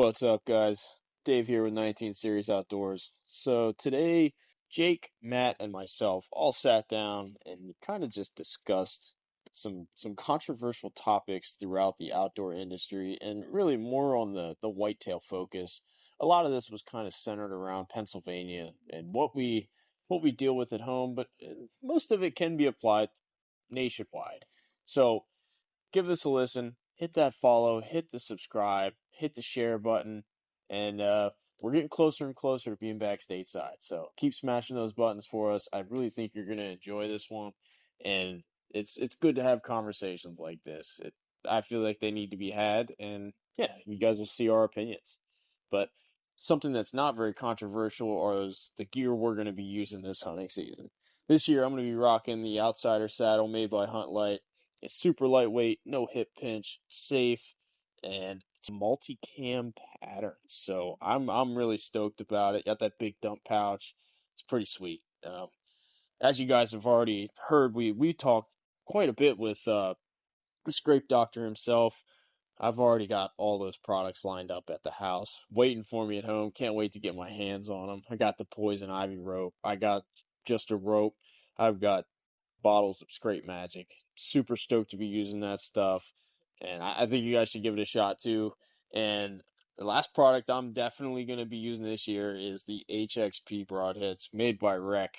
What's up, guys? Dave here with 19 Series Outdoors. So today, Jake, Matt, and myself all sat down and kind of just discussed some controversial topics throughout the outdoor industry, and really more on the whitetail focus. A lot of this was kind of centered around Pennsylvania and what we deal with at home, but most of it can be applied nationwide. So give this a listen, hit that follow, hit the subscribe, hit the share button, and we're getting closer and closer to being back stateside. So keep smashing those buttons for us. I really think you're gonna enjoy this one, and it's good to have conversations like this. I feel like they need to be had, and yeah, you guys will see our opinions. But something that's not very controversial is the gear we're going to be using this hunting season. This year, I'm going to be rocking the Outsider saddle made by Hunt Light. It's super lightweight, no hip pinch, safe, and it's a multi-cam pattern. So I'm really stoked about it. Got that big dump pouch. It's pretty sweet. As you guys have already heard, we talked quite a bit with the Scrape Doctor himself. I've already got all those products lined up at the house, waiting for me at home. Can't wait to get my hands on them. I got the poison ivy rope. I got just a rope. I've got bottles of Scrape Magic. Super stoked to be using that stuff. And I think you guys should give it a shot too. And the last product I'm definitely going to be using this year is the HXP broadheads made by Rec.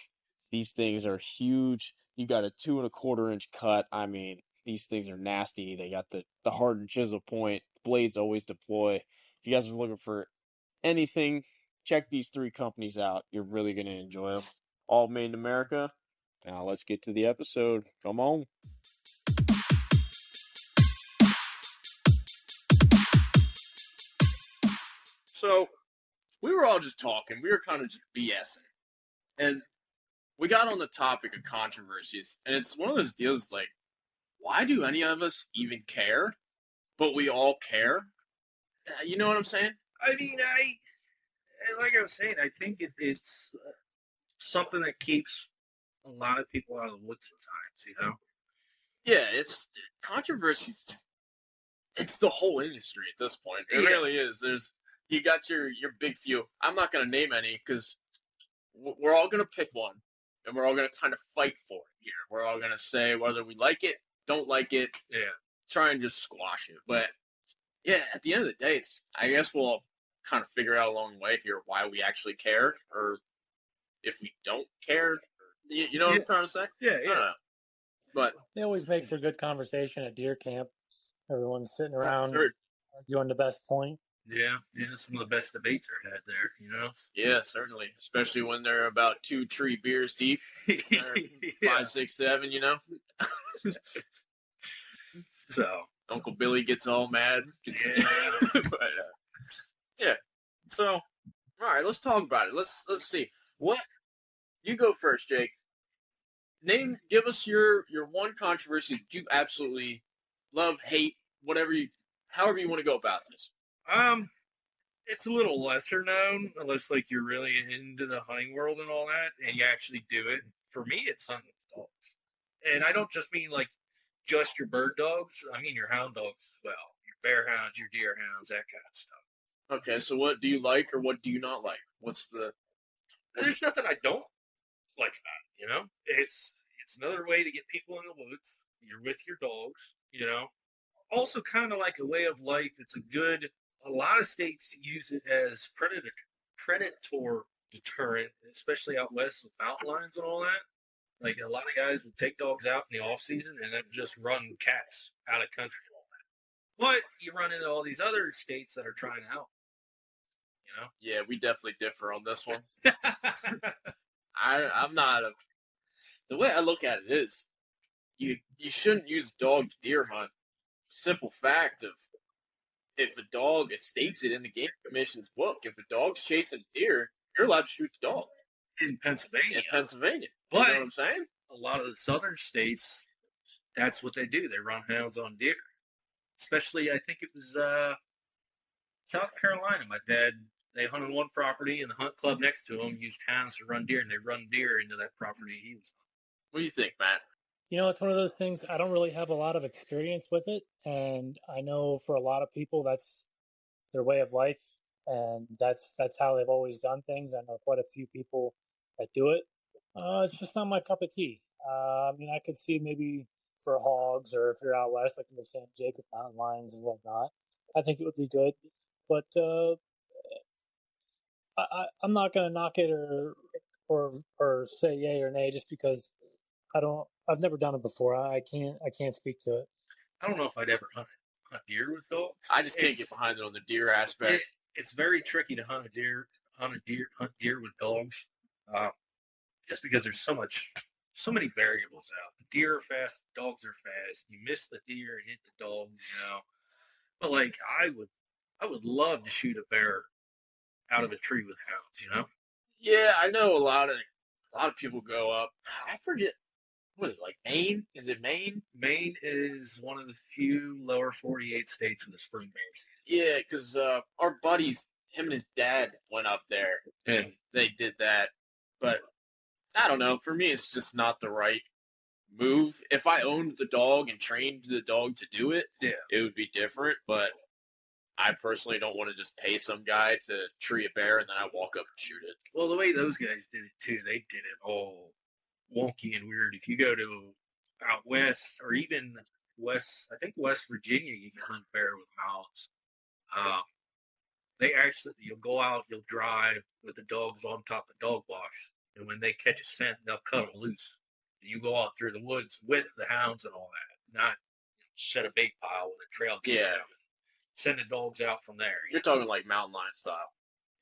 These things are huge. You got a 2.25 inch cut. I mean, these things are nasty. They got the hardened chisel point. Blades always deploy. If you guys are looking for anything, check these three companies out. You're really going to enjoy them. All made in America. Now let's get to the episode. Come on. So we were all just talking. We were kind of just BSing. And we got on the topic of controversies. And it's one of those deals like, why do any of us even care? But we all care. You know what I'm saying? I mean, like I was saying, I think it's something that keeps a lot of people out of the woods sometimes, you know? Yeah, it's controversies. It's the whole industry at this point. It really is. You got your big few. I'm not gonna name any because we're all gonna pick one, and we're all gonna kind of fight for it here. We're all gonna say whether we like it, don't like it, try and just squash it. But yeah, at the end of the day, I guess we'll kind of figure out along the way here why we actually care, or if we don't care. You know what I'm trying to say? Yeah. But they always make for good conversation at deer camp. Everyone's sitting around arguing the best point. Yeah, some of the best debates are had there, you know? Yeah, certainly. Especially when they're about 2-3 beers deep. 5, 6, 7, you know? So Uncle Billy gets all mad. But, yeah. So, all right, let's talk about it. Let's see. What you go first, Jake. Give us your one controversy that you absolutely love, hate, however you want to go about this. It's a little lesser known, unless like you're really into the hunting world and all that, and you actually do it. For me, it's hunting with dogs, and I don't just mean like just your bird dogs. I mean your hound dogs as well, your bear hounds, your deer hounds, that kind of stuff. Okay, so what do you like or what do you not like? There's nothing I don't like about it, you know? It's another way to get people in the woods. You're with your dogs, you know? Also kind of like a way of life. It's a lot of states use it as predator deterrent, especially out west with mountain lions and all that. Like a lot of guys will take dogs out in the off season and then just run cats out of country and all that. But you run into all these other states that are trying out. You know? Yeah, we definitely differ on this one. I'm not the way I look at it is you shouldn't use a dog to deer hunt. Simple fact of if a dog, it states it in the Game Commission's book, if a dog's chasing deer, you're allowed to shoot the dog. In Pennsylvania. But, you know what I'm saying? A lot of the southern states, that's what they do. They run hounds on deer. Especially, I think it was South Carolina. My dad, they hunted one property, and the hunt club next to them used hounds to run deer, and they run deer into that property he was on. What do you think, Matt? You know, it's one of those things, I don't really have a lot of experience with it, and I know for a lot of people that's their way of life, and that's how they've always done things. I know quite a few people that do it. It's just not my cup of tea. I mean, I could see maybe for hogs, or if you're out west, like you were saying, Jake, with mountain lions and whatnot, I think it would be good. But I'm not going to knock it or say yay or nay just because I've never done it before. I can't speak to it. I don't know if I'd ever hunt deer with dogs. I just can't get behind it on the deer aspect. It's very tricky to hunt deer with dogs, just because there's so many variables out. The deer are fast, the dogs are fast. You miss the deer and hit the dogs, But like I would love to shoot a bear out of a tree with hounds, Yeah, I know a lot of people go up. I forget, what is it, like Maine? Is it Maine? Maine is one of the few lower 48 states with a spring bear season. Yeah, because our buddies, him and his dad went up there and they did that. But I don't know. For me, it's just not the right move. If I owned the dog and trained the dog to do it, it would be different. But I personally don't want to just pay some guy to tree a bear and then I walk up and shoot it. Well, the way those guys did it too, they did it all wonky and weird. If you go to out west or even I think West Virginia, you can hunt bear with hounds. You'll go out, you'll drive with the dogs on top of the dog box, and when they catch a scent, they'll cut them loose. And you go out through the woods with the hounds and all that, not set a bait pile with a trail camera and send the dogs out from there. You're talking like mountain lion style.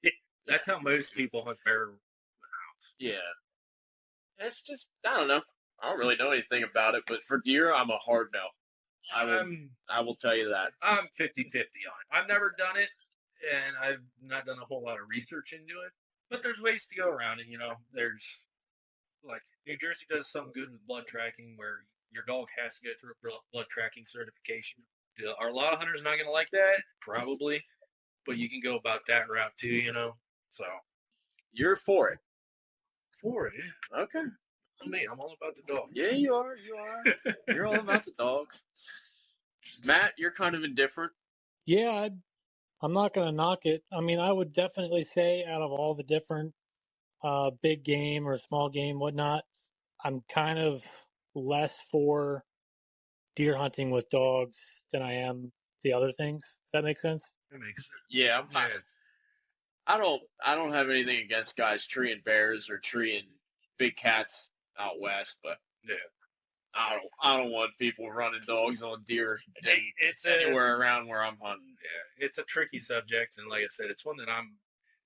Yeah, that's how most people hunt bear with hounds. Yeah. It's just, I don't know. I don't really know anything about it, but for deer, I'm a hard no. I will tell you that. I'm 50-50 on it. I've never done it, and I've not done a whole lot of research into it, but there's ways to go around it, There's, like, New Jersey does something good with blood tracking where your dog has to go through a blood tracking certification. Are a lot of hunters not going to like that? Probably, but you can go about that route too, So you're for it. For it, yeah. Okay. I'm all about the dogs. Yeah, you are. You're all about the dogs. Matt, you're kind of indifferent. Yeah, I'm not going to knock it. I mean, I would definitely say out of all the different big game or small game, whatnot, I'm kind of less for deer hunting with dogs than I am the other things. Does that make sense? That makes sense. Yeah, I don't have anything against guys treeing bears or treeing big cats out west, but I don't want people running dogs on deer anywhere around where I'm hunting. Yeah, it's a tricky subject, and like I said, it's one that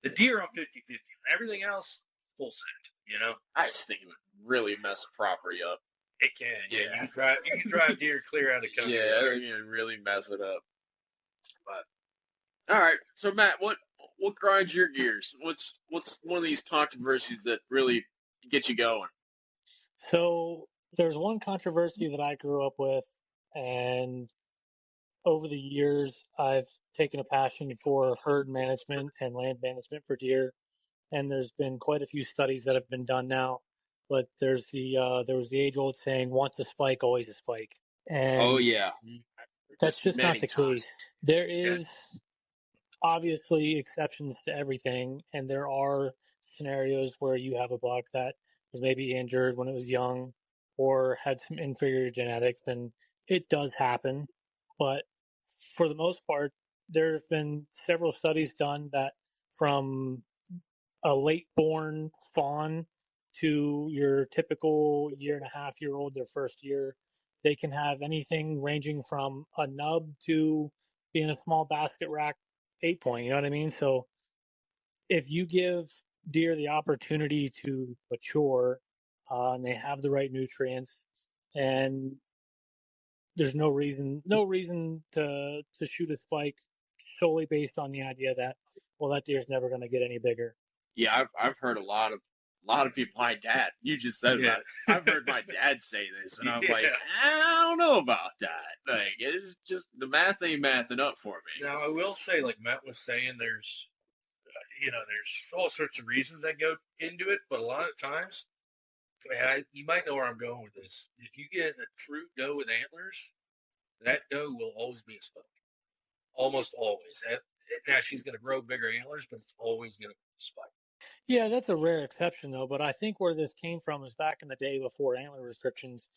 the deer I'm 50-50. Everything else, full set, I just think it would really mess the property up. It can, yeah. You can drive deer clear out of the country. Yeah, I think it would really mess it up. But all right, so Matt, what grinds your gears? What's one of these controversies that really gets you going? So there's one controversy that I grew up with, and over the years, I've taken a passion for herd management and land management for deer, and there's been quite a few studies that have been done now. But there was the age-old saying, "Once a spike, always a spike," and that's just not the case. There is obviously exceptions to everything, and there are scenarios where you have a buck that was maybe injured when it was young or had some inferior genetics, and it does happen. But for the most part, there have been several studies done that from a late born fawn to your typical 1.5-year-old, their first year, they can have anything ranging from a nub to being a small basket rack 8-point. You know what I mean? So if you give deer the opportunity to mature, and they have the right nutrients, and there's no reason to shoot a spike solely based on the idea that, well, that deer's never going to get any bigger. Yeah, I've heard a lot of people. My dad, you just said about it. I've heard my dad say this, and I'm like, I don't know about that. Like, it's just the math ain't mathing up for me. Now, I will say, like Matt was saying, there's all sorts of reasons that go into it, but a lot of times, you might know where I'm going with this. If you get a true doe with antlers, that doe will always be a spike. Almost always. Now she's going to grow bigger antlers, but it's always going to spike. Yeah, that's a rare exception though. But I think where this came from is back in the day before antler restrictions.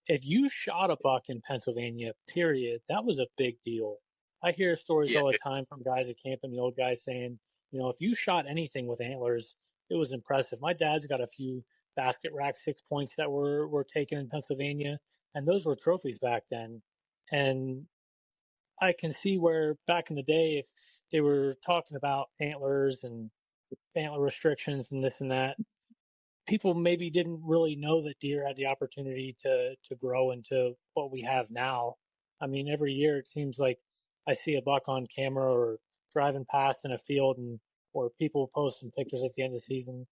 If you shot a buck in Pennsylvania, period, that was a big deal. I hear stories Yeah, all the time from guys at camp and the old guys saying, if you shot anything with antlers, it was impressive. My dad's got a few basket rack 6 points that were taken in Pennsylvania, and those were trophies back then. And I can see where back in the day, if they were talking about antlers and antler restrictions and this and that, people maybe didn't really know that deer had the opportunity to grow into what we have now. I mean, every year it seems like I see a buck on camera or driving past in a field, and or people posting pictures at the end of the season,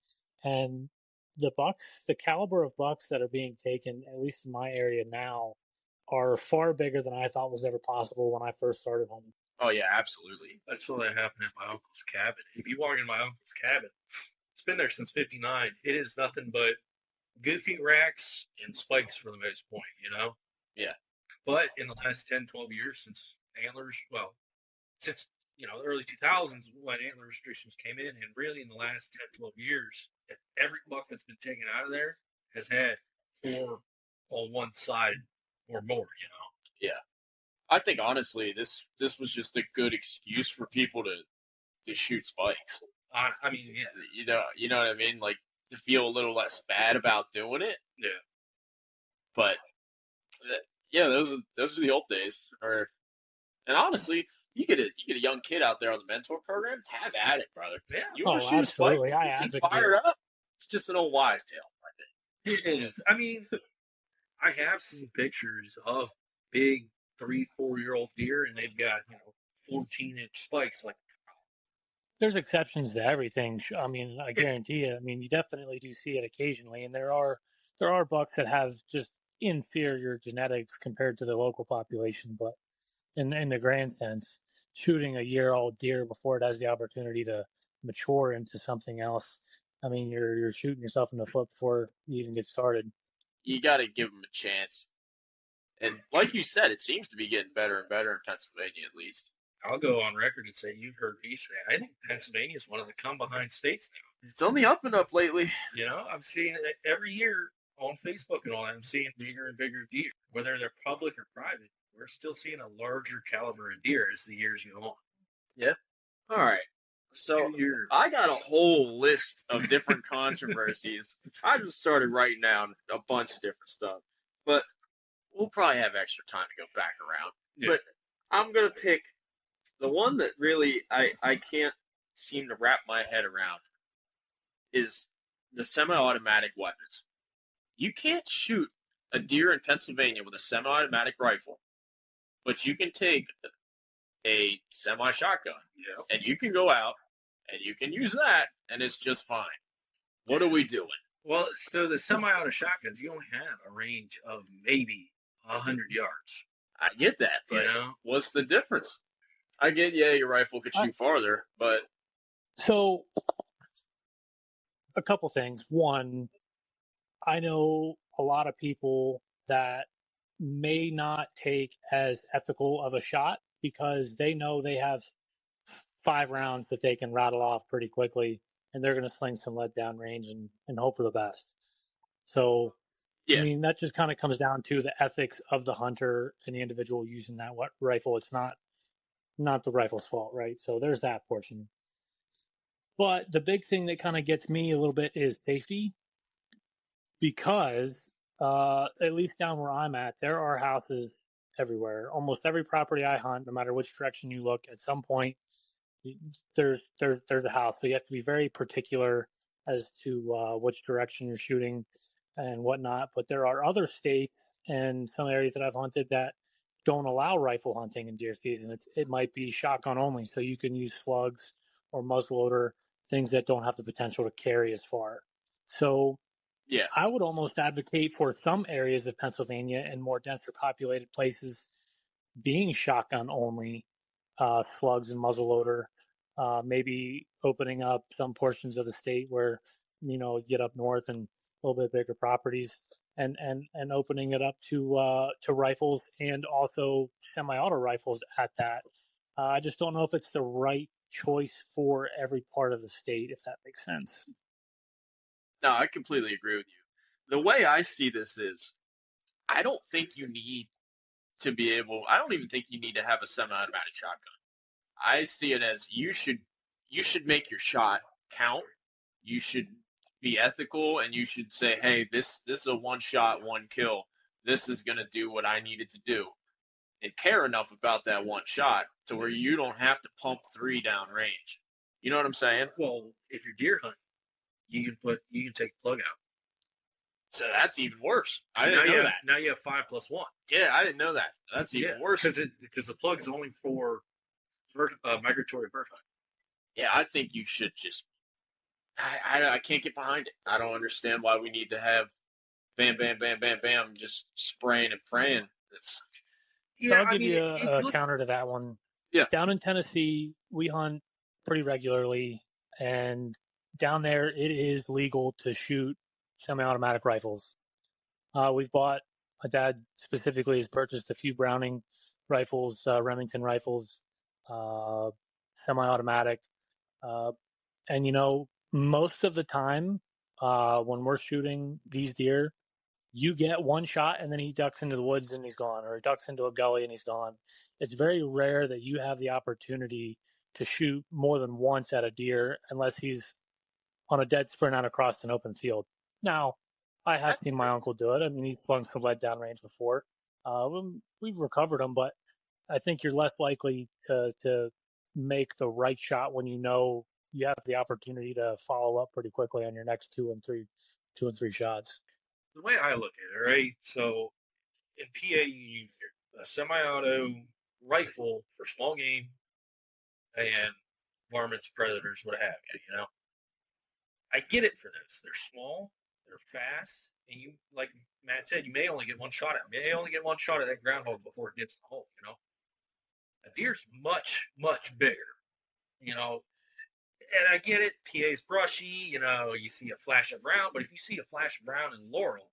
and the bucks, the caliber of bucks that are being taken, at least in my area now, are far bigger than I thought was ever possible when I first started hunting. oh yeah, absolutely. That's what happened at my uncle's cabin. If you walk in my uncle's cabin, it's been there since '59. It is nothing but goofy racks and spikes for the most point. Yeah. But in the last 10, 12 years since antlers, well, since the early 2000s when antler restrictions came in, and really in the last 10, 12 years, every buck that's been taken out of there has had 4 on one side or more. Yeah. I think honestly, this was just a good excuse for people to shoot spikes. I mean, yeah. You know what I mean? Like to feel a little less bad about doing it. Yeah. But yeah, those are the old days. And honestly, you get a young kid out there on the mentor program, have at it, brother. Yeah. You want to Oh, shoot a spike? absolutely. I You advocate. fire up. It's just an old wives' tale, I think. It is. I mean, I have seen pictures of big 3, 4-year-old deer, and they've got 14-inch spikes. Like, There's exceptions to everything. I mean, I guarantee you. I mean, you definitely do see it occasionally, and there are bucks that have just inferior genetics compared to the local population. But in the grand sense, shooting a year-old deer before it has the opportunity to mature into something else, I mean, you're shooting yourself in the foot before you even get started. You got to give them a chance. And like you said, it seems to be getting better and better in Pennsylvania, at least. I'll go on record and say you've heard me say I think Pennsylvania is one of the come behind states now. It's only up and up lately. I'm seeing it every year on Facebook and all that. I'm seeing bigger and bigger deer, whether they're public or private. We're still seeing a larger caliber of deer as the years go on. Yeah. All right. So I got a whole list of different controversies. I just started writing down a bunch of different stuff, but we'll probably have extra time to go back around. Yeah. But I'm gonna pick the one that really I can't seem to wrap my head around is the semi-automatic weapons. You can't shoot a deer in Pennsylvania with a semi-automatic rifle, but you can take a semi-shotgun, and you can go out and you can use that, and it's just fine. What are we doing? Well, so the semi-auto shotguns, you only have a range of maybe 100 yards. I get that, but what's the difference? I get, your rifle could shoot farther, but... So, a couple things. One, I know a lot of people that may not take as ethical of a shot because they know they have 5 rounds that they can rattle off pretty quickly, and they're going to sling some lead down range and hope for the best. So, I mean, that just kind of comes down to the ethics of the hunter and the individual using that rifle. It's not the rifle's fault, right? So there's that portion. But the big thing that kind of gets me a little bit is safety, because at least down where I'm at, there are houses everywhere. Almost every property I hunt, no matter which direction you look, at some point there's a house. So you have to be very particular as to which direction you're shooting and whatnot. But there are other states and some areas that I've hunted that don't allow rifle hunting in deer season. It might be shotgun only, so you can use slugs or muzzleloader, things that don't have the potential to carry as far. So I would almost advocate for some areas of Pennsylvania and more denser populated places being shotgun only, slugs and muzzleloader, maybe opening up some portions of the state where, you get up north and a little bit bigger properties, and opening it up to rifles and also semi-auto rifles at that. I just don't know if it's the right choice for every part of the state, if that makes sense. No, I completely agree with you. The way I see this is, I don't think you need to be able. I don't even think you need to have a semi-automatic shotgun. I see it as you should make your shot count. You should be ethical, and you should say, hey, this is a one shot, one kill. This is gonna do what I needed to do, and care enough about that one shot to where you don't have to pump three down range. You know what I'm saying? Well, if you're deer hunting, you can take the plug out. So that's even worse. I So didn't know that. Now you have 5+1. Yeah, I didn't know that. That's even worse. Because the plug is only for migratory bird hunting. Yeah, I think you should just. I can't get behind it. I don't understand why we need to have bam, bam, bam, bam, bam, just spraying and praying. So I'll give you a counter to that one. Yeah. Down in Tennessee, we hunt pretty regularly, and down there it is legal to shoot semi-automatic rifles. We've bought, my dad specifically has purchased a few Browning rifles, Remington rifles, semi-automatic. And, most of the time when we're shooting these deer, you get one shot and then he ducks into the woods and he's gone, or he ducks into a gully and he's gone. It's very rare that you have the opportunity to shoot more than once at a deer unless he's on a dead sprint out across an open field. Now, I have seen my uncle do it. I mean, he's flung some lead down range before. We've recovered them, but I think you're less likely to make the right shot when you know you have the opportunity to follow up pretty quickly on your next two and three shots. The way I look at it, right? So in PA, you use a semi-auto rifle for small game and varmints, predators, what have you. I get it for this. They're small, they're fast, and you, like Matt said, you may only get one shot at them. You may only get one shot at that groundhog before it gets to the hole. A deer's much, much bigger. And I get it. PA's brushy. You see a flash of brown, but if you see a flash of brown in Laurel,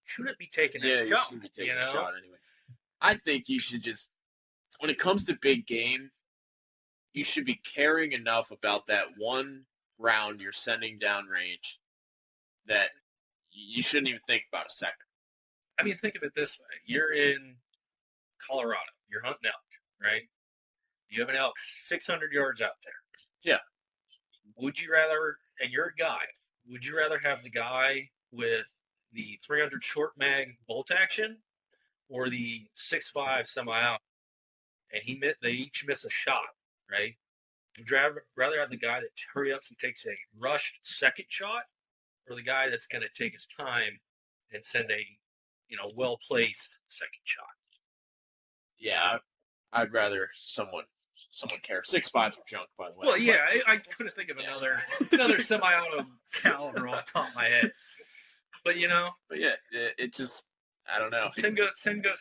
shouldn't be taking that shot. You should be taking a shot anyway. I think you should just, when it comes to big game, you should be caring enough about that one round you're sending down range that you shouldn't even think about a second. I mean, think of it this way. You're in Colorado. You're hunting elk, right? You have an elk 600 yards out there. Yeah. Would you rather, and you're a guy, would you rather have the guy with the 300 short mag bolt action or the 6.5 semi-out? And they each miss a shot, right? Would you rather have the guy that hurry ups and takes a rushed second shot, or the guy that's going to take his time and send a well-placed second shot? Yeah, I'd rather someone care. 6.5's for junk, by the way. Well, yeah, I couldn't think of another semi-auto caliber on top of my head. But But yeah, it just, I don't know. Same goes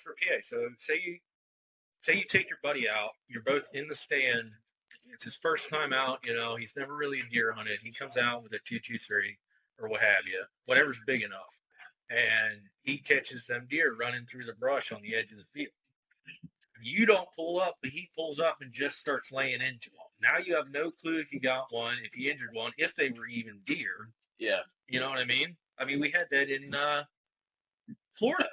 for PA. So say you take your buddy out. You're both in the stand. It's his first time out. He's never really deer hunted. He comes out with a 223 or what have you, whatever's big enough, and he catches them deer running through the brush on the edge of the field. You don't pull up, but he pulls up and just starts laying into them. Now you have no clue if you got one, if you injured one, if they were even deer. Yeah. You know what I mean? I mean, we had that in Florida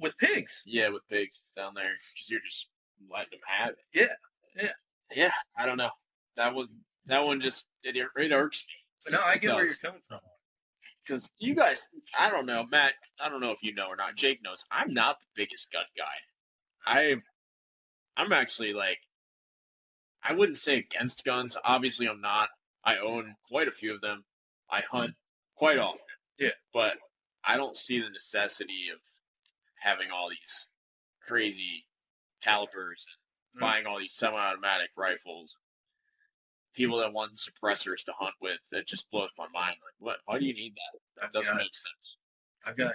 with pigs. Yeah, with pigs down there, because you're just letting them have it. Yeah. Yeah, I don't know. That one just, it irks me. No, I get where you're coming from. Because you guys, I don't know, Matt, I don't know if you know or not. Jake knows. I'm not the biggest gun guy. I'm actually I wouldn't say against guns. Obviously, I'm not. I own quite a few of them. I hunt quite often. Yeah. But I don't see the necessity of having all these crazy calibers and buying all these semi-automatic rifles. People that want suppressors to hunt with, that just blows my mind. Like, what? Why do you need that? That doesn't make sense. I've got.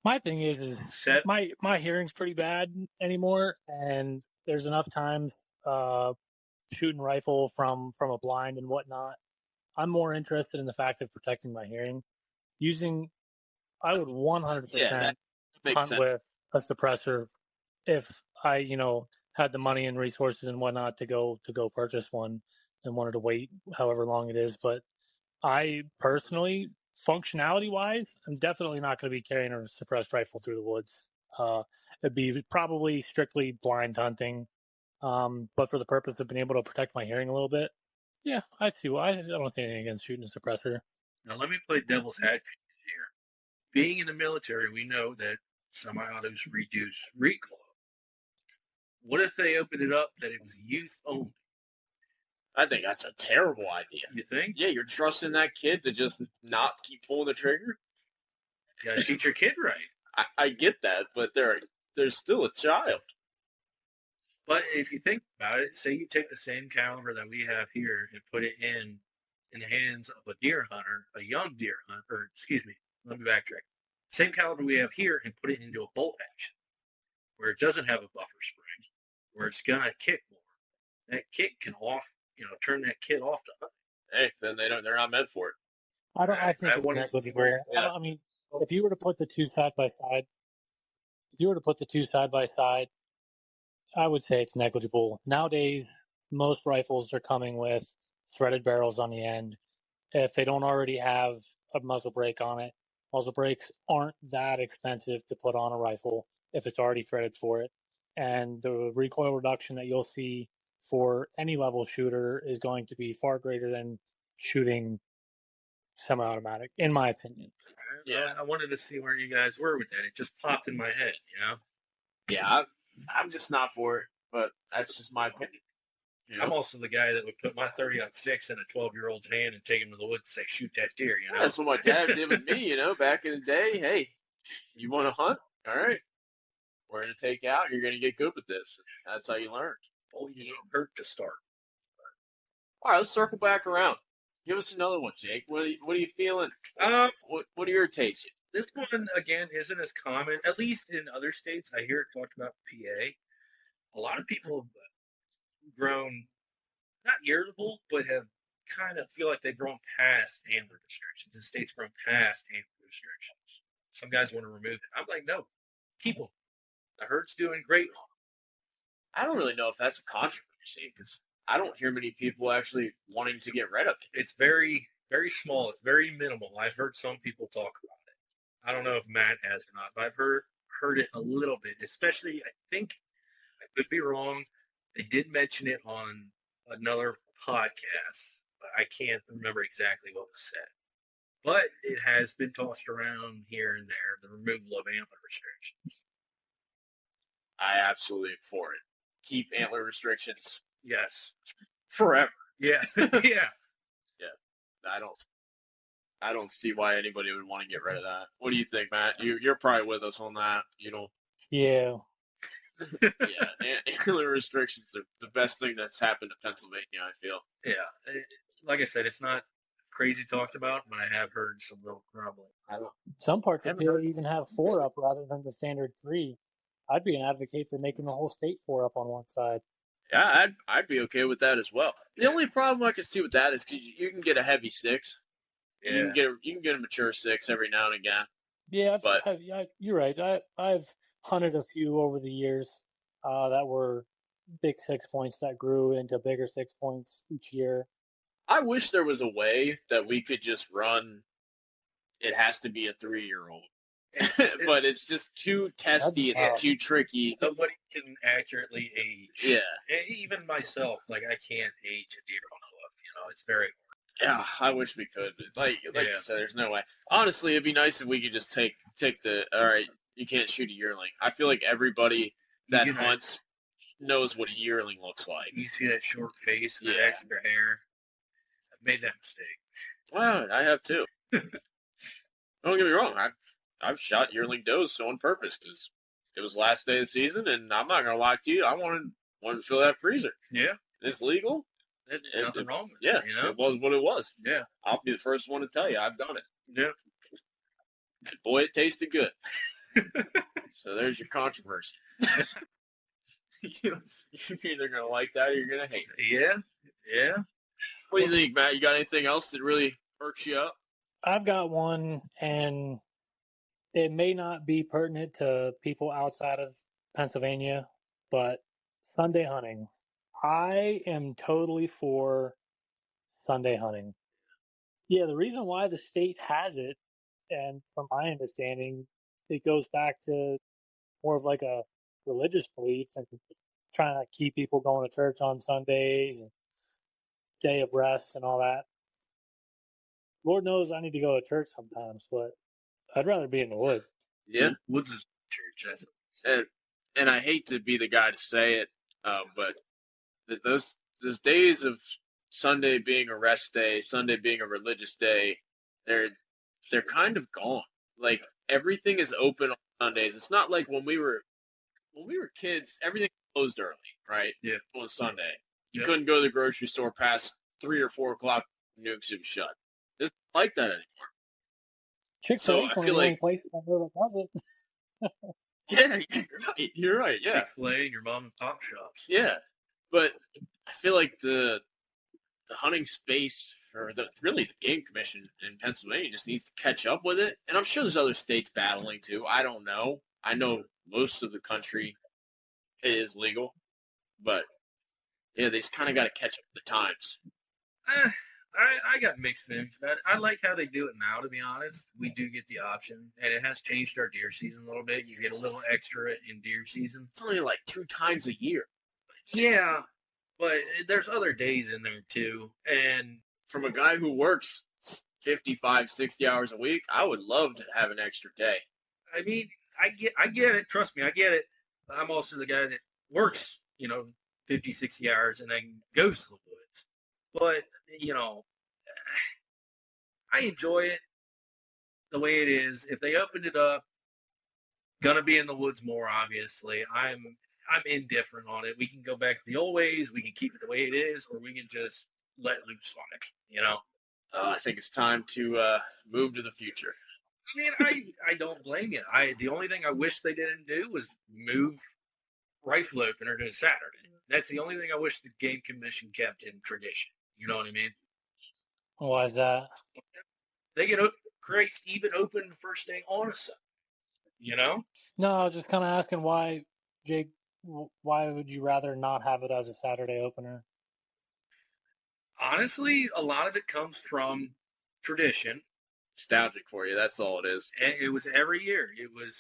My thing is my hearing's pretty bad anymore, and there's enough time shooting rifle from a blind and whatnot. I'm more interested in the fact of protecting my hearing. I would 100% hunt with a suppressor if I, had the money and resources and whatnot to go purchase one and wanted to wait however long it is. But I personally, functionality wise, I'm definitely not going to be carrying a suppressed rifle through the woods. It'd be probably strictly blind hunting. But for the purpose of being able to protect my hearing a little bit, yeah, I do. I don't think anything against shooting a suppressor. Now, let me play devil's advocate here. Being in the military, we know that semi-autos reduce recoil. What if they opened it up that it was youth only? I think that's a terrible idea. You think? Yeah, you're trusting that kid to just not keep pulling the trigger? You gotta teach your kid right. I get that, but they're still a child. But if you think about it, say you take the same caliber that we have here and put it in the hands of a deer hunter, a young deer hunter, or excuse me, let me backtrack. Same caliber we have here and put it into a bolt action where it doesn't have a buffer spring, where it's gonna kick more. That kick can turn that kid off to hunt. Hey, then they're not meant for it. I think it's negligible. Yeah. I mean, if you were to put the two side by side, I would say it's negligible. Nowadays, most rifles are coming with threaded barrels on the end. If they don't already have a muzzle brake on it, muzzle brakes aren't that expensive to put on a rifle if it's already threaded for it. And the recoil reduction that you'll see for any level shooter is going to be far greater than shooting semi-automatic, in my opinion. Yeah, I wanted to see where you guys were with that. It just popped in my head, Yeah, I'm just not for it, but that's just my opinion. I'm also the guy that would put my 30-06 in a 12-year-old's hand and take him to the woods and say, shoot that deer, That's what my dad did with me, back in the day. Hey, you want to hunt? All right. We're going to take out. You're going to get good with this. That's how you learn. Oh, you don't hurt to start. All right, let's circle back around. Give us another one, Jake. What are you feeling? What irritates you? This one, again, isn't as common, at least in other states. I hear it talked about PA. A lot of people have grown, not irritable, but have kind of feel like they've grown past antler restrictions. The state's grown past antler restrictions. Some guys want to remove it. I'm like, no, keep them. The herd's doing great on them. I don't really know if that's a controversy because I don't hear many people actually wanting to get rid of it. It's very, very small. It's very minimal. I've heard some people talk about it. I don't know if Matt has or not, but I've heard it a little bit. Especially, I think, I could be wrong. They did mention it on another podcast, but I can't remember exactly what was said. But it has been tossed around here and there, the removal of antler restrictions. I absolutely am for it. Keep antler restrictions. Yes. Forever. Yeah. Yeah. Yeah. I don't see why anybody would want to get rid of that. What do you think, Matt? You're probably with us on that. Yeah. Yeah. Antler restrictions are the best thing that's happened to Pennsylvania, I feel. Yeah. Like I said, it's not crazy talked about, but I have heard some real grumbling. Some parts of PA even have 4 up rather than the standard 3. I'd be an advocate for making the whole state 4 up on one side. Yeah, I'd be okay with that as well. The only problem I can see with that is because you can get a heavy 6. Yeah. You can get a mature 6 every now and again. Yeah, you're right. I've hunted a few over the years that were big 6 points that grew into bigger 6 points each year. I wish there was a way that we could just run. It has to be a 3-year-old. But it's just too testy. It's too tricky. Nobody can accurately age. Yeah. Even myself, like I can't age a deer on a hoof. It's very hard. Yeah, I wish we could. Like you said, there's no way. Honestly, it'd be nice if we could just take the. All right, you can't shoot a yearling. I feel like everybody that hunts knows what a yearling looks like. You see that short face and that extra hair. I've made that mistake. Well, I have too. Don't get me wrong. I've shot yearling does on purpose because it was last day of the season, and I'm not gonna lie to you. I wanted to fill that freezer. Yeah, it's legal. Nothing wrong with it. Yeah, it was what it was. Yeah, I'll be the first one to tell you I've done it. Yeah, and boy, it tasted good. So there's your controversy. You're either gonna like that or you're gonna hate it. Yeah. What do you think, Matt? You got anything else that really irks you up? I've got one, and it may not be pertinent to people outside of Pennsylvania, but Sunday hunting. I am totally for Sunday hunting. Yeah, the reason why the state has it, and from my understanding, it goes back to more of like a religious belief and trying to keep people going to church on Sundays and day of rest and all that. Lord knows I need to go to church sometimes, but I'd rather be in the woods. Yeah, Woods is church. That's and I hate to be the guy to say it, but those days of Sunday being a rest day, Sunday being a religious day, they're they're kind of gone. Like everything is open on Sundays. It's not like when we were kids, everything closed early, right? Yeah. On Sunday, you Yeah. couldn't go to the grocery store past 3 or 4 o'clock. Nukes it was shut. It's not like that anymore. Chick-fil-A So is I one of feel the only like, places I know that does it. yeah, you're right. You're right. Yeah, Chick-fil-A and your mom and pop shops. yeah. But I feel like the hunting space or really the game commission in Pennsylvania just needs to catch up with it. And I'm sure there's other states battling too. I don't know. I know most of the country is legal, but yeah, they just kind of got to catch up with the times. I got mixed feelings about it. I like how they do it now, to be honest. We do get the option, and it has changed our deer season a little bit. You get a little extra in deer season. It's only like 2 times a year. Yeah, but there's other days in there too. And From a guy who works 55, 60 hours a week, I would love to have an extra day. I mean, I get it. Trust me, I get it. I'm also the guy that works, 50, 60 hours and then goes to the woods. But, I enjoy it the way it is. If they opened it up, gonna be in the woods more, obviously. I'm indifferent on it. We can go back to the old ways, we can keep it the way it is, or we can just let loose on it. I think it's time to move to the future. I mean, I don't blame you. The only thing I wish they didn't do was move rifle opener to Saturday. That's the only thing I wish the game commission kept in tradition. You know what I mean? Why is that? They get Christ even open the first day on a Sunday. No, I was just kind of asking why, Jake, why would you rather not have it as a Saturday opener? Honestly, a lot of it comes from tradition. Nostalgic for you, that's all it is. And it was every year. It was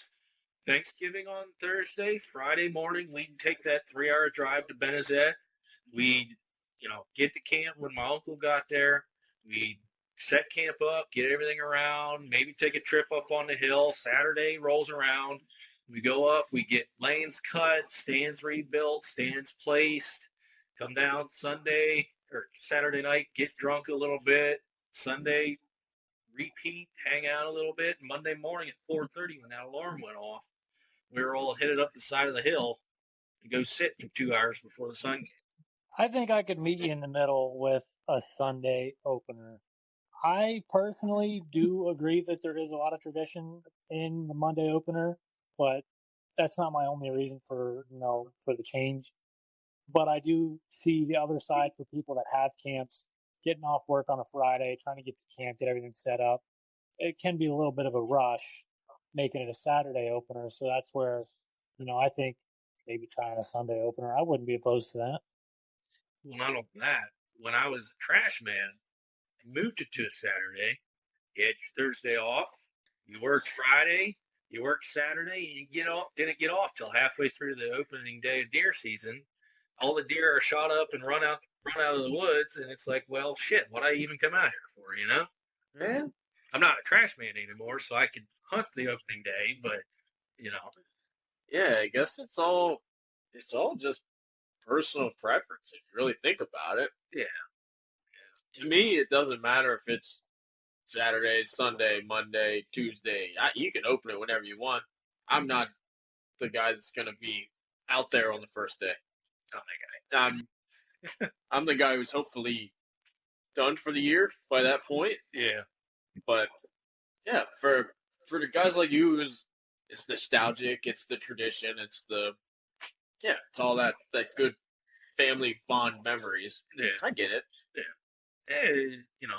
Thanksgiving on Thursday, Friday morning, we'd take that 3-hour drive to Benazet. We'd, get to camp when my uncle got there. We'd set camp up, get everything around, maybe take a trip up on the hill. Saturday rolls around. We go up, we get lanes cut, stands rebuilt, stands placed. Come down Sunday or Saturday night, get drunk a little bit. Sunday, repeat, hang out a little bit. Monday morning at 4:30 when that alarm went off, we were all headed up the side of the hill to go sit for 2 hours before the sun came. I think I could meet you in the middle with a Sunday opener. I personally do agree that there is a lot of tradition in the Monday opener, but that's not my only reason for the change. But I do see the other side for people that have camps, getting off work on a Friday, trying to get to camp, get everything set up. It can be a little bit of a rush making it a Saturday opener. So that's where, I think maybe trying a Sunday opener, I wouldn't be opposed to that. Well, not only that, when I was a trash man, I moved it to a Saturday. You had your Thursday off. You worked Friday. You worked Saturday, and didn't get off till halfway through the opening day of deer season. All the deer are shot up and run out of the woods, and it's like, well, shit, what I even come out here for? Yeah. I'm not a trash man anymore, so I could hunt the opening day, but Yeah, I guess it's all just personal preference if you really think about it. yeah. To me, it doesn't matter if it's Saturday, Sunday, Monday, Tuesday. You can open it whenever you want. I'm not the guy that's going to be out there on the first day. Oh my God. I'm the guy who's hopefully done for the year by that point. Yeah. But yeah, for the guys like you, it's nostalgic, it's the tradition, it's all that good family bond memories. Yeah. I get it.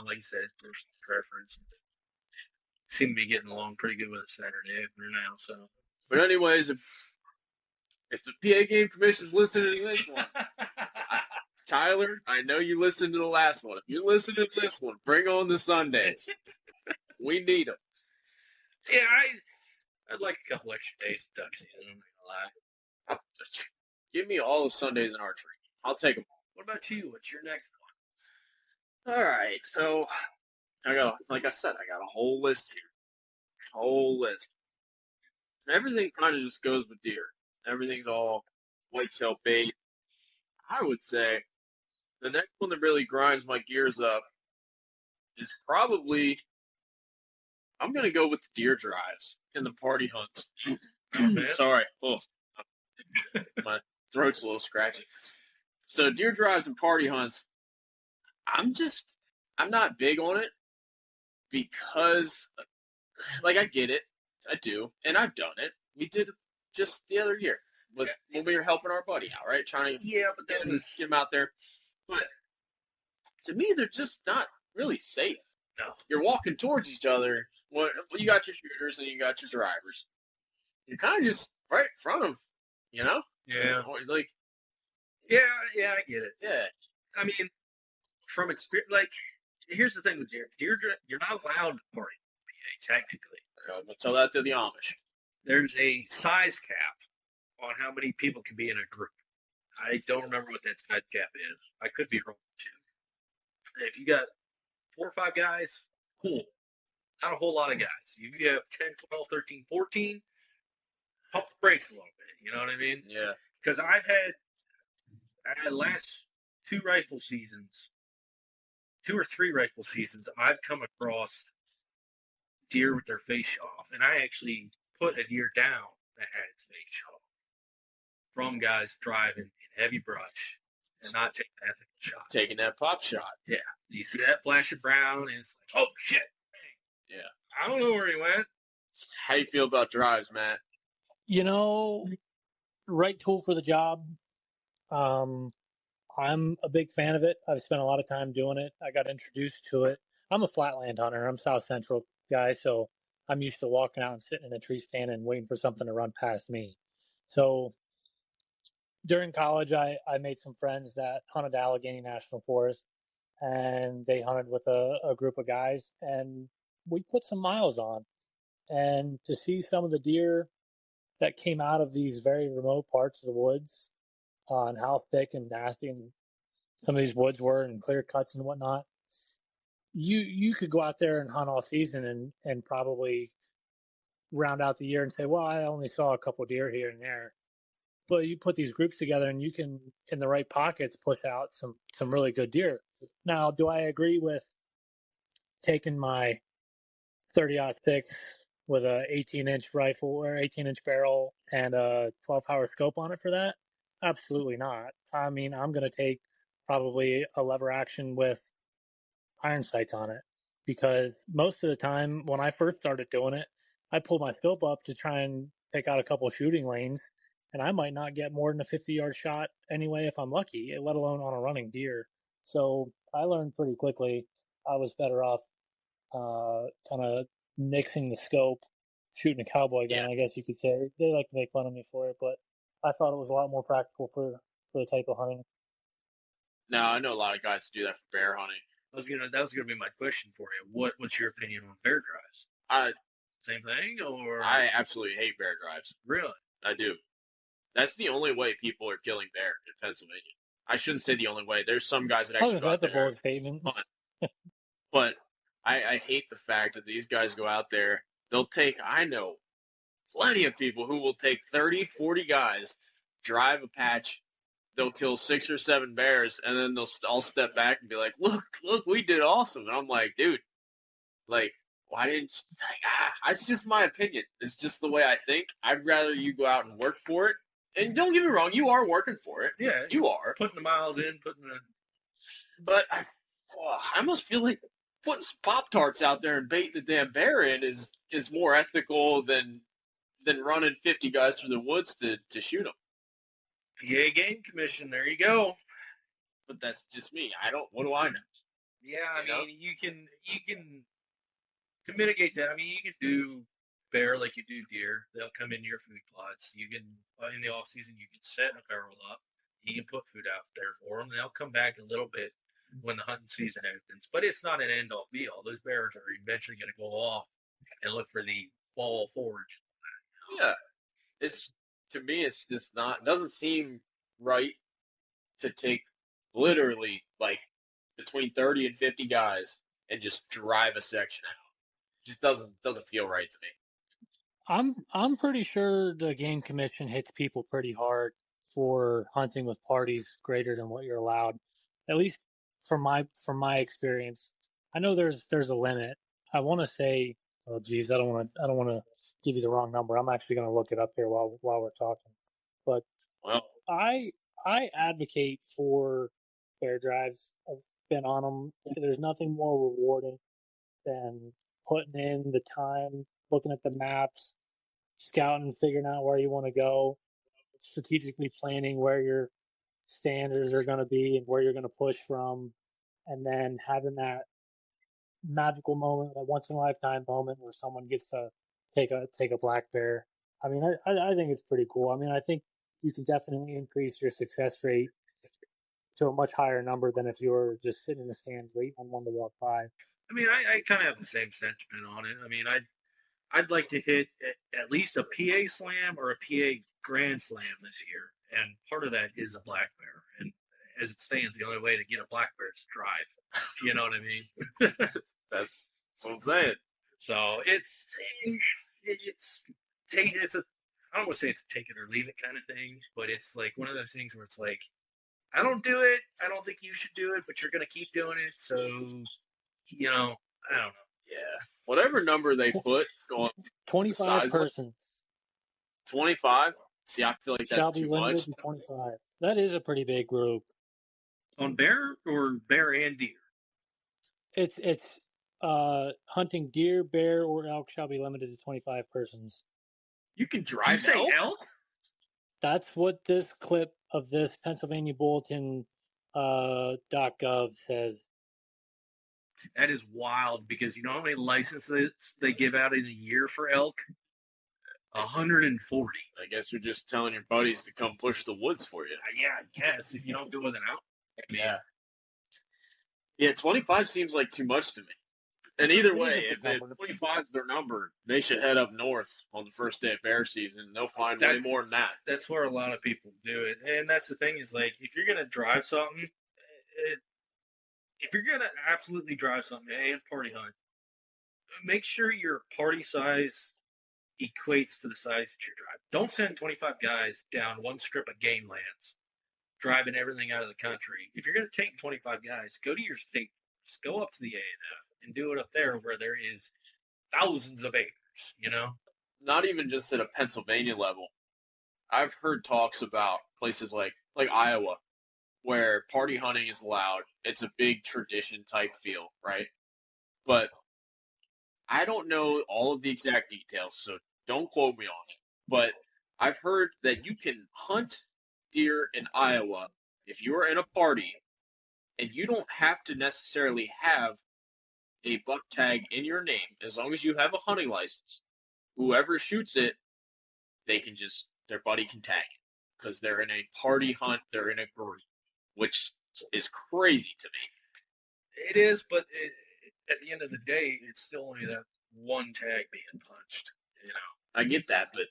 Like you said, it's personal preference. Seem to be getting along pretty good with a Saturday opener now. So, But anyways, If the PA Game Commission's listening to this one, Tyler, I know you listened to the last one. If you listen to this one, bring on the Sundays. We need them. Yeah, I'd like a couple extra days of duck season. I'm not gonna lie. Give me all the Sundays in archery. I'll take them all. What about you? What's your next All right, so like I said, I got a whole list here. Whole list. Everything kind of just goes with deer. Everything's all whitetail bait. I would say the next one that really grinds my gears up is probably I'm gonna go with the deer drives and the party hunts. one? Sorry, my throat's a little scratchy. So deer drives and party hunts. I'm not big on it because, like, I get it, I do, and I've done it. We did it just the other year when we were helping our buddy out, right? Trying to but that was get him out there. But to me, they're just not really safe. no. You're walking towards each other. Well, you got your shooters and you got your drivers. You're kind of just right in front of them, you know? Yeah. Like, Yeah, I get it. yeah. I mean, from experience, like, here's the thing with deer. Deer, you're not allowed to party technically. I'm gonna tell that to the Amish. There's a size cap on how many people can be in a group. I don't remember what that size cap is. I could be wrong too. If you got 4 or 5 guys, cool. Not a whole lot of guys. If you have 10, 12, 13, 14, pump the brakes a little bit. You know what I mean? Yeah. Because I had last 2 rifle seasons, 2 or 3 rifle seasons, I've come across deer with their face shot off, and I actually put a deer down that had its face shot off from guys driving in heavy brush and not taking ethical shots. Taking that pop shot. Yeah. You see that flash of brown, and it's like, oh, shit. Yeah. I don't know where he went. How you feel about drives, Matt? You know, right tool for the job. I'm a big fan of it. I've spent a lot of time doing it. I got introduced to it. I'm a flatland hunter. I'm South Central guy, so I'm used to walking out and sitting in a tree stand and waiting for something to run past me. So during college, I made some friends that hunted Allegheny National Forest, and they hunted with a group of guys, and we put some miles on. And to see some of the deer that came out of these very remote parts of the woods, and how thick and nasty and some of these woods were and clear cuts and whatnot, you could go out there and hunt all season and probably round out the year and say, well, I only saw a couple deer here and there. But you put these groups together and you can, in the right pockets, push out some really good deer. Now, do I agree with taking my 30-06 with a 18-inch rifle or 18-inch barrel and a 12-power scope on it for that? Absolutely not. I mean, I'm going to take probably a lever action with iron sights on it, because most of the time when I first started doing it, I pulled my scope up to try and pick out a couple of shooting lanes, and I might not get more than a 50-yard shot anyway if I'm lucky, let alone on a running deer. So I learned pretty quickly I was better off kind of nixing the scope, shooting a cowboy gun, I guess you could say. They like to make fun of me for it, but I thought it was a lot more practical for the type of hunting. No, I know a lot of guys who do that for bear hunting. That was gonna be my question for you. What's your opinion on bear drives? Same thing, or I absolutely hate bear drives. Really? I do. That's the only way people are killing bear in Pennsylvania. I shouldn't say the only way. There's some guys that actually go out there. Bold statement. But I hate the fact that these guys go out there. I know plenty of people who will take 30, 40 guys, drive a patch, they'll kill 6 or 7 bears, and then they'll all step back and be like, look, we did awesome. And I'm like, dude, like, why didn't you? It's just my opinion. It's just the way I think. I'd rather you go out and work for it. And don't get me wrong, you are working for it. Yeah. You are. Putting the miles in, But I almost feel like putting some Pop-Tarts out there and baiting the damn bear in is more ethical than running 50 guys through the woods to shoot them. PA Game Commission, there you go. But that's just me. What do I know? Yeah, I mean, you can to mitigate that. I mean, you can do bear like you do deer. They'll come into your food plots. You can, in the off season, you can set a barrel up. You can put food out there for them. They'll come back a little bit when the hunting season opens, but it's not an end all be all. Those bears are eventually going to go off and look for the fall forage. Yeah, it's to me, it's just not. Doesn't seem right to take literally like between 30 and 50 guys and just drive a section out. Just doesn't feel right to me. I'm pretty sure the game commission hits people pretty hard for hunting with parties greater than what you're allowed. At least from my experience. I know there's a limit. I want to say, oh geez, I don't want to give you the wrong number. I'm actually going to look it up here while we're talking. But Well, I I advocate for bear drives. I've been on them. There's nothing more rewarding than putting in the time, looking at the maps, scouting, figuring out where you want to go, strategically planning where your standards are going to be and where you're going to push from, and then having that magical moment, that once in a lifetime moment where someone gets to take a black bear. I mean, I think it's pretty cool. I mean, I think you can definitely increase your success rate to a much higher number than if you were just sitting in the stand waiting on one to walk by. I mean, I kind of have the same sentiment on it. I mean, I'd like to hit at least a PA slam or a PA grand slam this year, and part of that is a black bear. And as it stands, the only way to get a black bear is to drive. You know what I mean? that's what I'm saying. So it's a I don't want to say it's a take it or leave it kind of thing, but it's like one of those things where it's like I don't do it. I don't think you should do it, but you're gonna keep doing it. So I don't know. Yeah, whatever number they put on the 25 size limit, persons 25. See, I feel like that's shall be too limited much. to 25. That is a pretty big group. On bear or bear and deer? It's hunting deer, bear, or elk shall be limited to 25 persons. You can You drive say elk. elk? That's what this clip of this Pennsylvania Bulletin .gov says. That is wild because you know how many licenses they give out in a year for elk? 140. I guess you're just telling your buddies to come push the woods for you. Yeah, I guess if you don't do it without. I mean, Yeah, 25 seems like too much to me. And either It is a way, big if number. 25 is their number, they should head up north on the first day of bear season. They'll find way more than that. That's where a lot of people do it, and that's the thing is like if you're gonna drive something, if you're gonna absolutely drive something and party hunt, make sure your party size equates to the size that you're driving. Don't send 25 guys down one strip of game lands, driving everything out of the country. If you're going to take 25 guys, go to your state, just go up to the A&F and do it up there where there is thousands of acres, Not even just at a Pennsylvania level. I've heard talks about places like Iowa, where party hunting is allowed. It's a big tradition type feel, right? But I don't know all of the exact details, so don't quote me on it. But I've heard that you can hunt deer in Iowa if you are in a party, and you don't have to necessarily have a buck tag in your name as long as you have a hunting license. Whoever shoots it, their buddy can tag it because they're in a party hunt, they're in a group, which is crazy to me. It is, but at the end of the day, it's still only that one tag being punched. I get that, but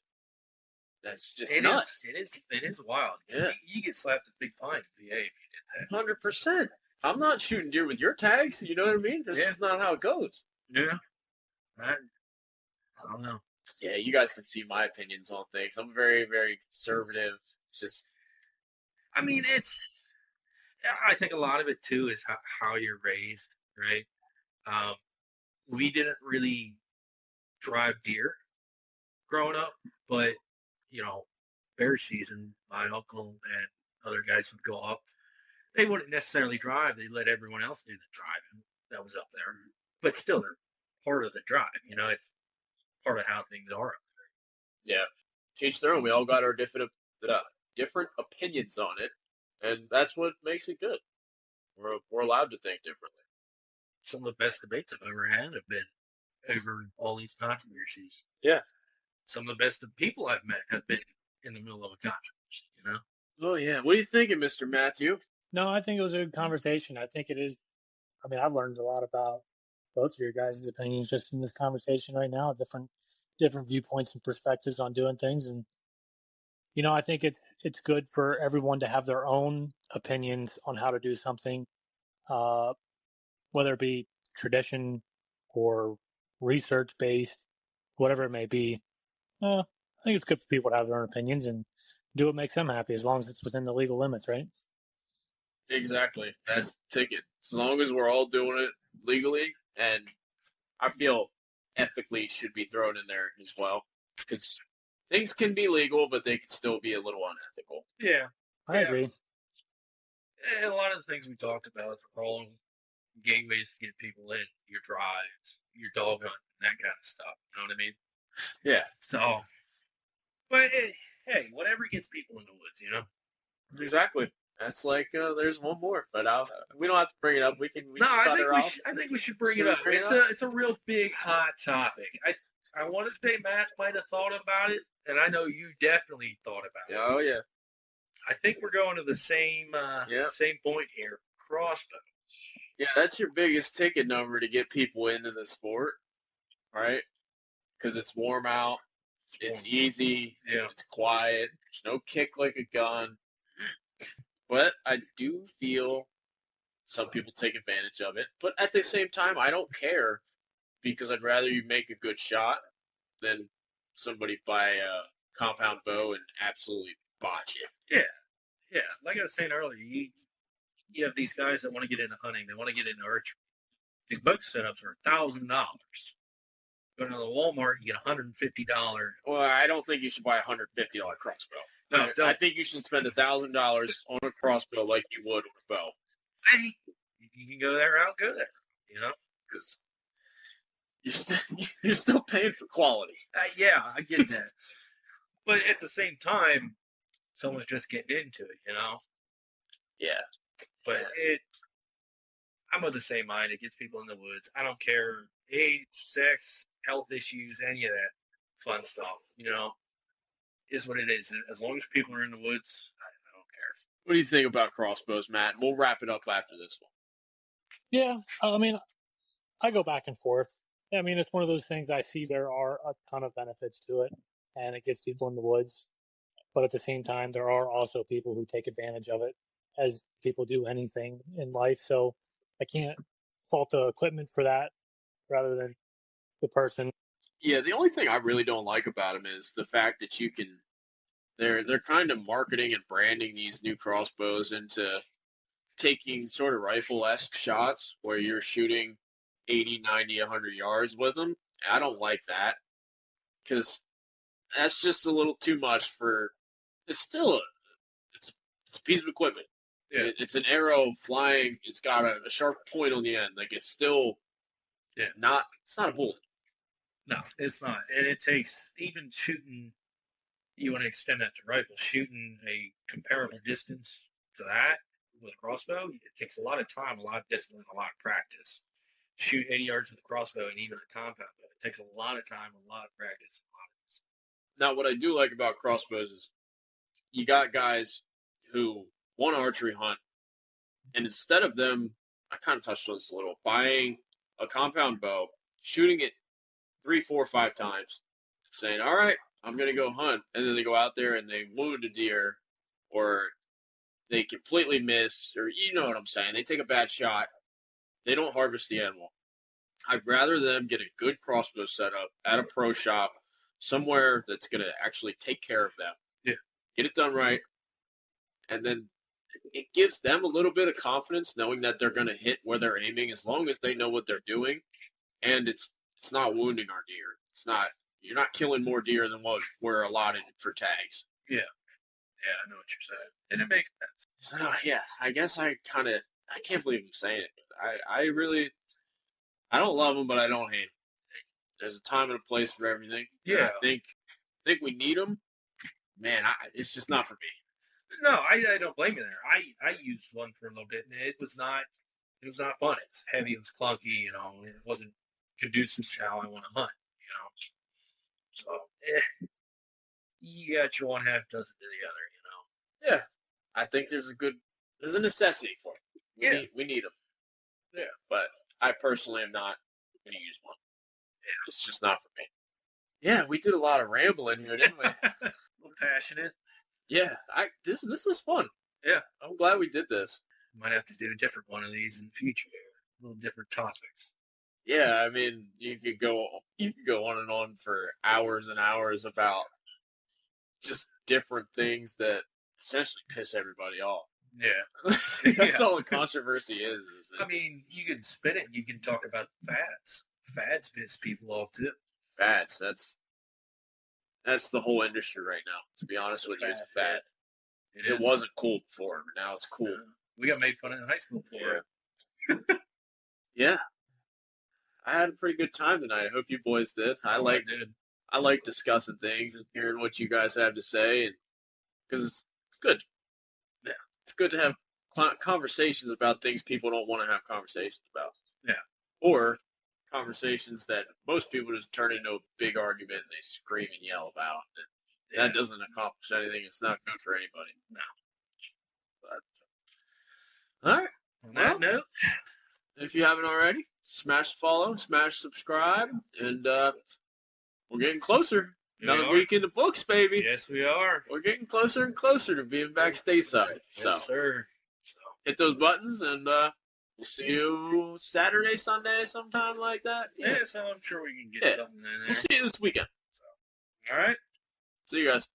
that's just It nuts. It is wild. Yeah. You get slapped a big fine if you did that. 100%. I'm not shooting deer with your tags. You know what I mean? This is not how it goes. Yeah. I don't know. Yeah, you guys can see my opinions on things. I'm very, very conservative. I mean, I think a lot of it too is how you're raised, right? We didn't really drive deer growing up, but bear season, my uncle and other guys would go up. They wouldn't necessarily drive; they let everyone else do the driving that was up there. But still, they're part of the drive. It's part of how things are. Yeah, teach their own. We all got our different opinions on it, and that's what makes it good. We're allowed to think differently. Some of the best debates I've ever had have been over all these controversies. Yeah. Some of the best people I've met have been in the middle of a controversy, you know? Oh, yeah. What are you thinking, Mr. Matthew? No, I think it was a good conversation. I think it is. I mean, I've learned a lot about both of your guys' opinions just in this conversation right now, different viewpoints and perspectives on doing things. And, I think it's good for everyone to have their own opinions on how to do something, uh, whether it be tradition or research based, whatever it may be. I think it's good for people to have their own opinions and do what makes them happy as long as it's within the legal limits, right? Exactly. That's the ticket. As long as we're all doing it legally, and I feel ethically should be thrown in there as well. Because things can be legal, but they can still be a little unethical. Yeah. I agree. And a lot of the things we talked about are all gateways to get people in, your drives, your dog hunting, that kind of stuff. You know what I mean? Yeah. So, but hey, whatever gets people in the woods, you know? Exactly. That's like there's one more, but we don't have to bring it up. We can cut her off. I think we should bring Should it we up. bring it up? It's a real big hot topic. I want to say Matt might have thought about it, and I know you definitely thought about it. Oh yeah. I think we're going to the same point here. Crossbow. Yeah, that's your biggest ticket number to get people into the sport, right? Because it's warm out, it's easy, it's quiet, there's no kick like a gun. But I do feel some people take advantage of it. But at the same time, I don't care because I'd rather you make a good shot than somebody buy a compound bow and absolutely botch it. Yeah. Like I was saying earlier, you have these guys that want to get into hunting, they want to get into archery. These bow setups are $1,000. Go to the Walmart, you get $150. Well, I don't think you should buy a $150 crossbow. No, I think you should spend $1,000 on a crossbow like you would on a bow. Hey, you can go that route, go there. You know, because you're still paying for quality. Yeah, I get that. But at the same time, someone's just getting into it, you know? Yeah. But I'm of the same mind. It gets people in the woods. I don't care age, sex, health issues, any of that fun stuff, you know? Is what it is. As long as people are in the woods, I don't care. What do you think about crossbows, Matt? We'll wrap it up after this one. Yeah, I mean, I go back and forth. I mean, it's one of those things I see there are a ton of benefits to it, and it gets people in the woods. But at the same time, there are also people who take advantage of it, as people do anything in life. So I can't fault the equipment for that rather than the person. Yeah, the only thing I really don't like about them is the fact that you can. They're kind of marketing and branding these new crossbows into taking sort of rifle-esque shots where you're shooting 80, 90, 100 yards with them. I don't like that because that's just a little too much for. It's still it's a piece of equipment. Yeah. It's an arrow flying. It's got a sharp point on the end. Like it's still, not. It's not a bullet. No, it's not. And it takes even shooting. You want to extend that to rifle, shooting a comparable distance to that with a crossbow. It takes a lot of time, a lot of discipline, a lot of practice. Shoot 80 yards with a crossbow and even a compound bow. It takes a lot of time, a lot of practice, a lot of discipline. Now, what I do like about crossbows is you got guys who want to archery hunt, and instead of them, I kind of touched on this a little, buying a compound bow, shooting it 3, 4, 5 times, saying, all right, I'm going to go hunt. And then they go out there and they wound a deer, or they completely miss, or you know what I'm saying. They take a bad shot. They don't harvest the animal. I'd rather them get a good crossbow setup at a pro shop, somewhere that's going to actually take care of them. Yeah. Get it done right. And then it gives them a little bit of confidence knowing that they're going to hit where they're aiming as long as they know what they're doing. And it's not wounding our deer. You're not killing more deer than what we're allotted for tags. Yeah. Yeah, I know what you're saying. And it makes sense. So, yeah, I guess I can't believe I'm saying it. I don't love them, but I don't hate them. There's a time and a place for everything. Yeah. I think we need them. Man, it's just not for me. No, I don't blame you there. I used one for a little bit, and it was not fun. It was heavy. It was clunky. You know, it wasn't conducive to how I want to hunt, you know. So, you got your one half dozen to the other, you know. Yeah, I think there's a necessity for it. We need them. Yeah, but I personally am not going to use one. It's just not for me. Yeah, we did a lot of rambling here, didn't we? A little passionate. Yeah, this is fun. Yeah, I'm glad we did this. might have to do a different one of these in the future. A little different topics. Yeah, I mean, you could go on and on for hours and hours about just different things that essentially piss everybody off. Yeah. That's all the controversy is. I mean, you can spin it. You can talk about fads. Fads piss people off too. Fads. That's the whole industry right now. To be honest with you, it's a fad. It wasn't cool before, but now it's cool. We got made fun of in high school for it. Yeah. I had a pretty good time tonight. I hope you boys did. I like discussing things and hearing what you guys have to say, and because it's good. Yeah, it's good to have conversations about things people don't want to have conversations about. Yeah, or conversations that most people just turn into a big argument and they scream and yell about. And that doesn't accomplish anything. It's not good for anybody. No. But, all right. On that note, if you haven't already, smash follow, smash subscribe, and we're getting closer. Another week in the books, baby. Yes, we are. We're getting closer and closer to being back stateside. Yes, sir. So hit those buttons, and we'll see you Saturday, Sunday, sometime like that. Yeah, so I'm sure we can get something in there. We'll see you this weekend. All right. See you guys.